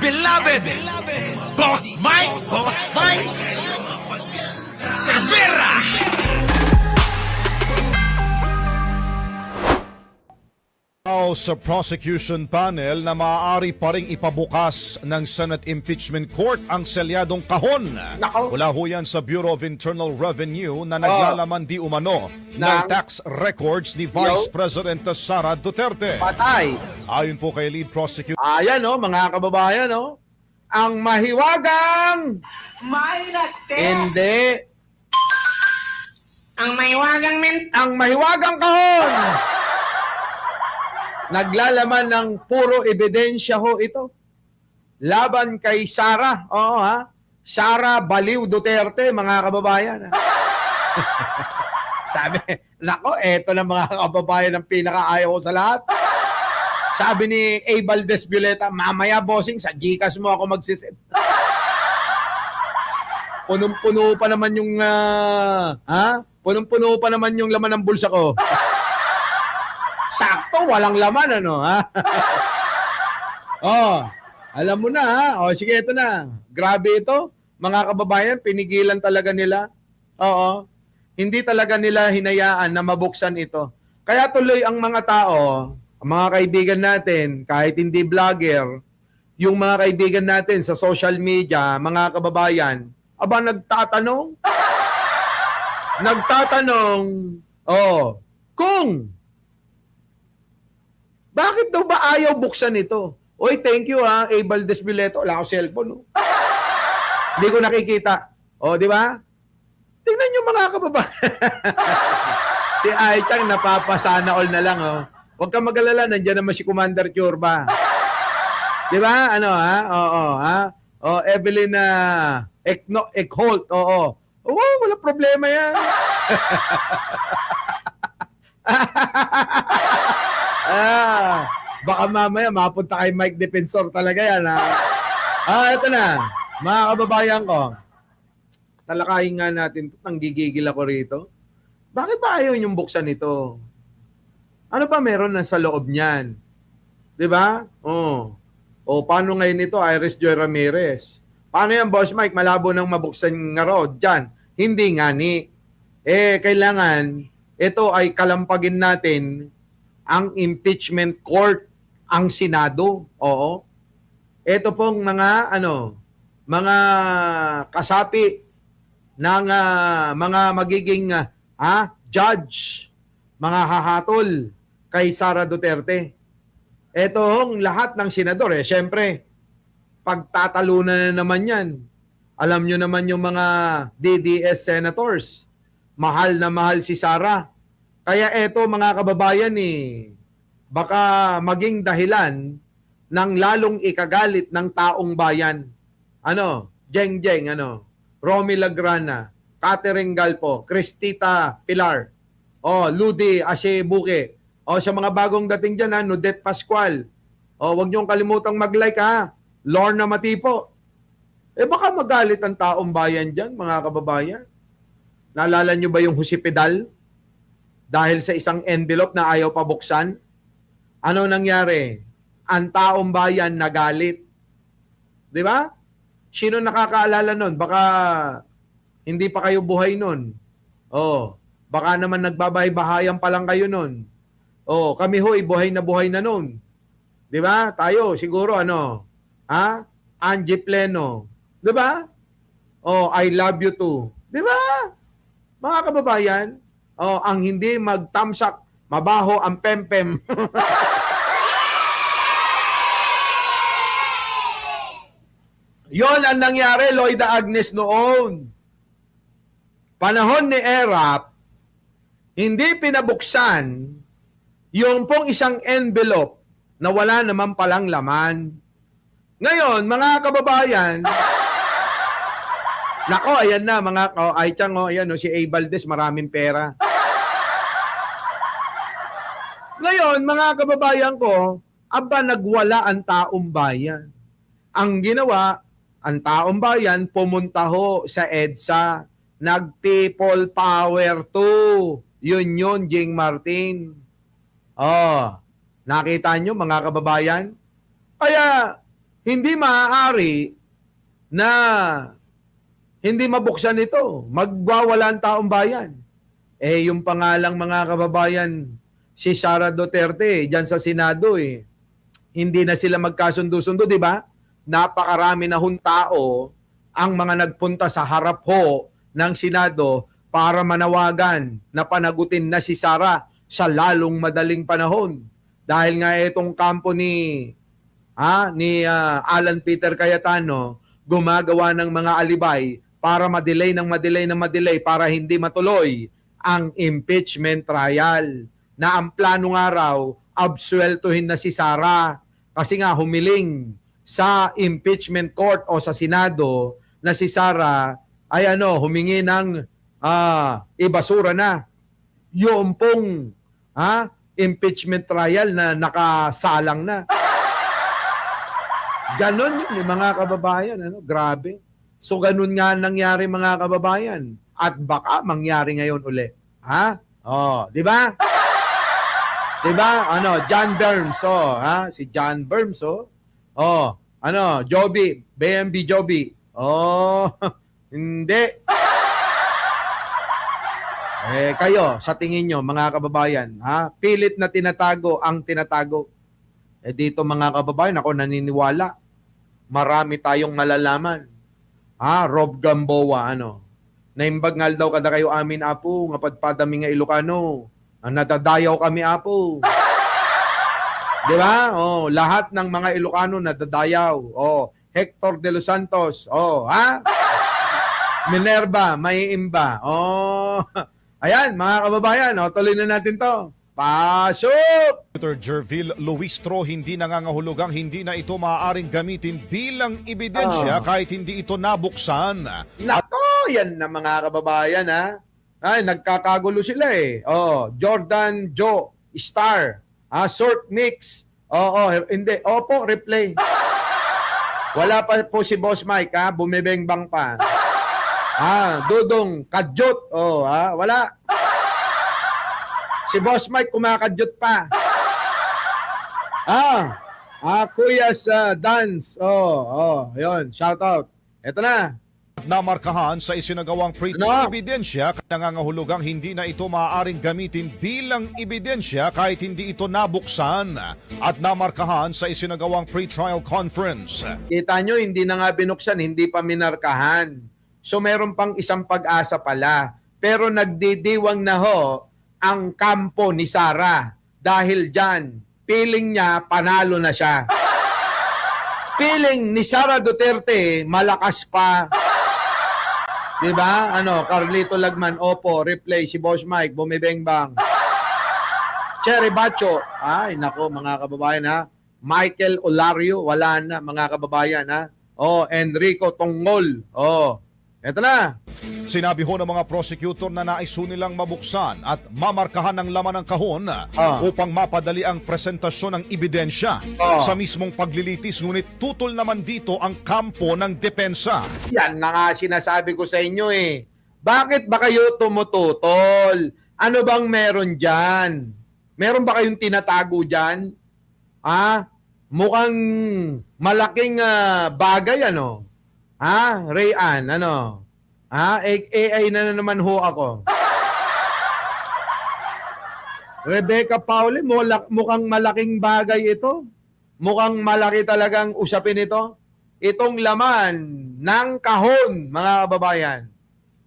beloved Boss Mike Cervera. Sa prosecution panel na maaari pa ring ipabukas ng Senate Impeachment Court ang selyadong kahon. Nako. Mula ho yan sa Bureau of Internal Revenue na naglalaman di umano ng Ng- tax records ni Vice President Sara Duterte. Patay. Ayon po kay lead prosecutor Ayan, no, mga kababayan, no? Ang mahiwagang... Hindi. Ang mahiwagang Ang mahiwagang kahon. Naglalaman ng puro ebidensya ho ito. Laban kay Sara. Oo, ha? Sara Baliw Duterte, mga kababayan. Ha? Sabi, nako, eto na mga kababayan ang pinakaayaw ko sa lahat. Sabi ni A. Valdez Violeta, mamaya bossing, sa Gcash mo ako magsiset. Punong-puno pa naman yung, Punong-puno pa naman yung laman ng bulsa ko. Sakto, walang laman, ano, ha? Oh, alam mo na, ha? Oh, sige, ito na. Grabe ito. Mga kababayan, pinigilan talaga nila. Oo. Hindi talaga nila hinayaan na mabuksan ito. Kaya tuloy ang mga tao, ang mga kaibigan natin, kahit hindi vlogger, yung mga kaibigan natin sa social media, mga kababayan, aba, nagtatanong, kung bakit daw ba ayaw buksan ito? Oy, thank you ha, A. Valdez Violeta. Wala ako cellphone, no? Hindi ko nakikita. O, di ba? Tingnan nyo mga kababayan. Si Aichang napapasana all na lang, oh. Huwag kang mag-alala, nandiyan naman si Commander Churba. Di ba? Ano, ha? Oo, ha? O, Evelyn Ekholt, oo. Oo, wala problema yan. Baka mamaya mapunta kay Mike Defensor talaga yan, ha? Ito na, mga kababayan ko. Talakayin nga natin ito. Nanggigigil ako rito. Bakit ba ayaw niyong buksan ito? Ano pa meron na sa loob niyan? Di ba? O paano ngayon ito, Iris Joy Ramirez? Paano yan, Boss Mike? Malabo nang mabuksan nga raw dyan. Hindi nga ni. Kailangan ito ay kalampagin natin ang impeachment court, ang Senado. Oo. Ito pong mga kasapi ng mga magiging judge, mga hahatol kay Sara Duterte. Ito hong lahat ng senador, syempre, pagtatalunan na naman yan. Alam nyo naman yung mga DDS senators, mahal na mahal si Sara. Kaya eto mga kababayan, baka maging dahilan ng lalong ikagalit ng taong bayan. Jeng, Romy Lagrana, Catherine Galpo, Cristita Pilar, Ludi Ashebuke, sa mga bagong dating dyan, Nudet Pascual, huwag niyong kalimutang mag-like, ha, Lorna Matipo. Baka magalit ang taong bayan dyan, mga kababayan. Naalala niyo ba yung Husipedal? Dahil sa isang envelope na ayaw pabuksan? Ano nangyari? Ang taong bayan nagalit. Di ba? Sino nakakaalala nun? Baka hindi pa kayo buhay nun. Baka naman nagbabahay-bahayan pa lang kayo nun. Kami ho'y buhay na nun. Di ba? Tayo, siguro Angie Pleno. Di ba? I love you too. Di ba? Mga kababayan, ang hindi magtamsak, mabaho ang pempem. Yon ang nangyari, Loida Agnes, noon. Panahon ni Erap, hindi pinabuksan yung pong isang envelope na wala naman palang laman. Ngayon, mga kababayan, nako, ayan na, Aichang, ayan, si A. Valdez, maraming pera. Ngayon, mga kababayan ko, nagwala ang taong bayan. Ang ginawa, ang taong bayan, pumunta ho sa EDSA, nag-people power to. Yun, Jing Martin. Nakita nyo, mga kababayan? Kaya, hindi maaari na hindi mabuksan ito. Magwawala ang taong bayan. Yung pangalang mga kababayan, si Sara Duterte, dyan sa Senado hindi na sila magkasundo-sundo, di ba? Napakarami na tao ang mga nagpunta sa harap ho ng Senado para manawagan na panagutin na si Sara sa lalong madaling panahon. Dahil nga itong kampo ni Alan Peter Cayetano gumagawa ng mga alibay para madelay para hindi matuloy ang impeachment trial. Na ang plano nga raw, absueltuhin na si Sara kasi nga humiling sa impeachment court o sa Senado na si Sara ay humingi ng ibasura na yung pong impeachment trial na nakasalang na. Ganon yun, mga kababayan. Grabe. So, ganun nga nangyari, mga kababayan. At baka mangyari ngayon uli. Di ba? Di ba? John Berms, si John Berms, Joby, BMB Joby. Hindi. Kayo, sa tingin nyo, mga kababayan, pilit na tinatago ang tinatago. Dito, mga kababayan, ako naniniwala. Marami tayong malalaman. Rob Gamboa, naimbag daw kada kayo amin, apo, nga padpadami nga Ilocano. Nadadayaw kami, apo. Di ba? Lahat ng mga Ilocano nadadayaw. Hector de los Santos. Minerva, Maiimba. Ayan, mga kababayan, tuloy na natin to. Pasok! Senator Jervil Luistro hindi nangangahulugang hindi na ito maaaring gamitin bilang ebidensya kahit hindi ito nabuksan. Nako, yan na mga kababayan, Ay, nagkakagulo sila Jordan Joe Star. Short mix. Hindi. Opo, replay. Wala pa po si Boss Mike, bumibengbang pa. Dudong kadyot. Wala. Si Boss Mike kumakadyot pa. Kuya sa dance. Yun, shout out. Ito na. Namarkahan sa isinagawang pre-ebidensya nangangahulugang hindi na ito maaaring gamitin bilang ebidensya kahit hindi ito nabuksan at namarkahan sa isinagawang pre-trial conference. Kita nyo, hindi na nga binuksan, hindi pa minarkahan. So meron pang isang pag-asa pala. Pero nagdidiwang na ho ang kampo ni Sara. Dahil dyan, feeling niya panalo na siya. Feeling ni Sara Duterte, malakas pa. Diba? Carlito Lagman, opo, replay, si Boss Mike, bumibengbang. Cherry Bacho, ay nako mga kababayan Michael Olario, wala na mga kababayan Enrico Tongol, eto na. Sinabi ho ng mga prosecutor na nais ho nilang mabuksan at mamarkahan ng laman ng kahon upang mapadali ang presentasyon ng ebidensya sa mismong paglilitis. Ngunit tutol naman dito ang kampo ng depensa. Yan na nga sinasabi ko sa inyo Bakit ba kayo tumututol? Ano bang meron dyan? Meron ba kayong tinatago dyan? Mukhang malaking bagay Rayan, AI na naman ho ako. Rebecca Pauli, mukhang malaking bagay ito. Mukhang malaki talagang usapin ito. Itong laman ng kahon, mga kababayan.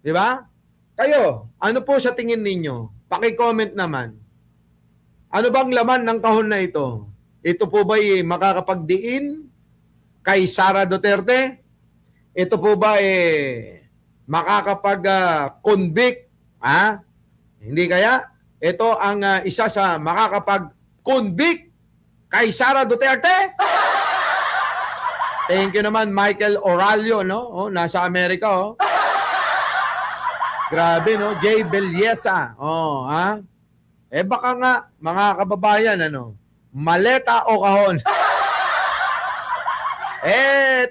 Di ba? Kayo, ano po sa tingin ninyo? Paki-comment naman. Ano bang laman ng kahon na ito? Ito po ba'y makakapagdiin kay Sara Duterte? Ito po ba makakapag-convict? Hindi kaya? Ito ang isa sa makakapag-convict kay Sara Duterte? Thank you naman, Michael Oralio, nasa Amerika, Grabe, Jay Belyesa, baka nga, mga kababayan, maleta o kahon?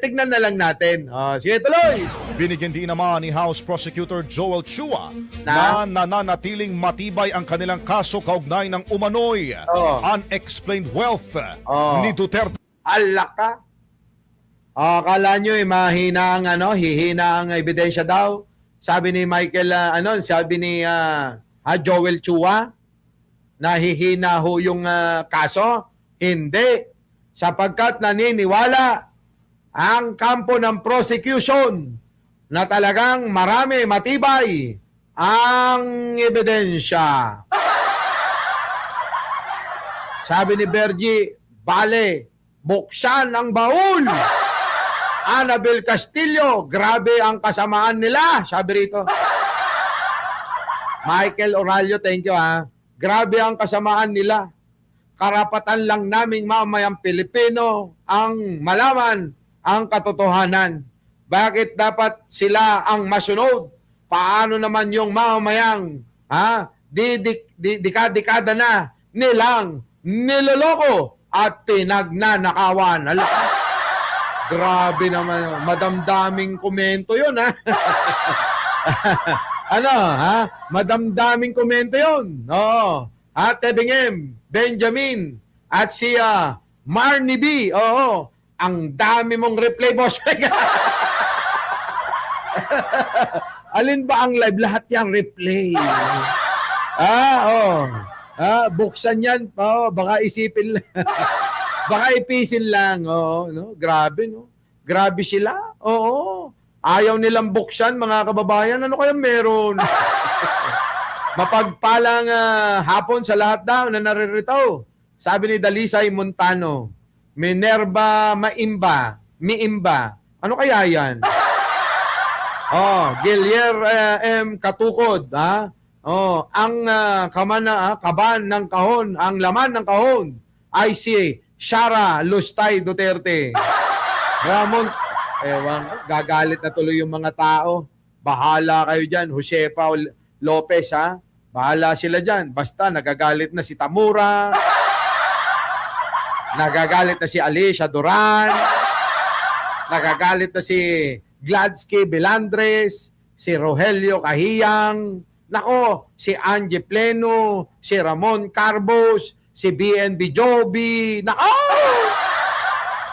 Tignan na lang natin. Sige, tuloy! Binigyan din naman ni House Prosecutor Joel Chua na nananatiling matibay ang kanilang kaso kaugnay ng umano'y unexplained wealth ni Duterte. Alaka. Akala nyo mahina ang hihina ang ebidensya daw. Sabi ni Michael, sabi ni Joel Chua, nahihina ho yung kaso. Hindi. Sapagkat naniniwala ang kampo ng prosecution na talagang marami, matibay ang ebidensya. Sabi ni Bergie, bale, buksan ang baul. Annabel Castillo, grabe ang kasamaan nila. Sabi rito. Michael Oralio, thank you ha. Grabe ang kasamaan nila. Karapatan lang naming mamayang Pilipino ang malaman ang katotohanan. Bakit dapat sila ang masunod? Paano naman yung mamamayang dekada na nilang niloloko at pinagnanakawan. Grabe naman. Madamdaming komento yun, ha? Madamdaming komento yun. Oo. At Tebing M, Benjamin, at si Marnie B. Oo. Ang dami mong replay, boss. Alin ba ang live? Lahat yung replay. Buksan yan. Baka isipin lang. Baka ipisin lang. No? Grabe, no? Grabe sila. Oo. Ayaw nilang buksan, mga kababayan. Ano kaya meron? Mapagpalang hapon sa lahat daw na naririto. Sabi ni Dalisay Montano, Minerva Miimba. Ano kaya yan? Gilier M. Katukod. Ang kaban ng kahon, ang laman ng kahon ay si Sara Lustay Duterte. Ramon, gagalit na tuloy yung mga tao. Bahala kayo dyan. Josefa Lopez, ha? Bahala sila dyan. Basta nagagalit na si Tamura. Nagagalit na si Alicia Duran. Nagagalit na si Gladsky Belandres. Si Rogelio Kahiyang. Nako, si Angie Pleno. Si Ramon Carbos. Si BNB Joby. Nako!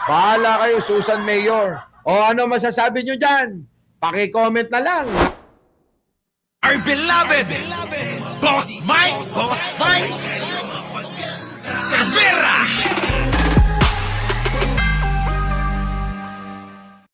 Bahala kayo, Susan Mayor. O ano masasabi nyo dyan? Paki-comment na lang. Our beloved Boss Mike Cervera.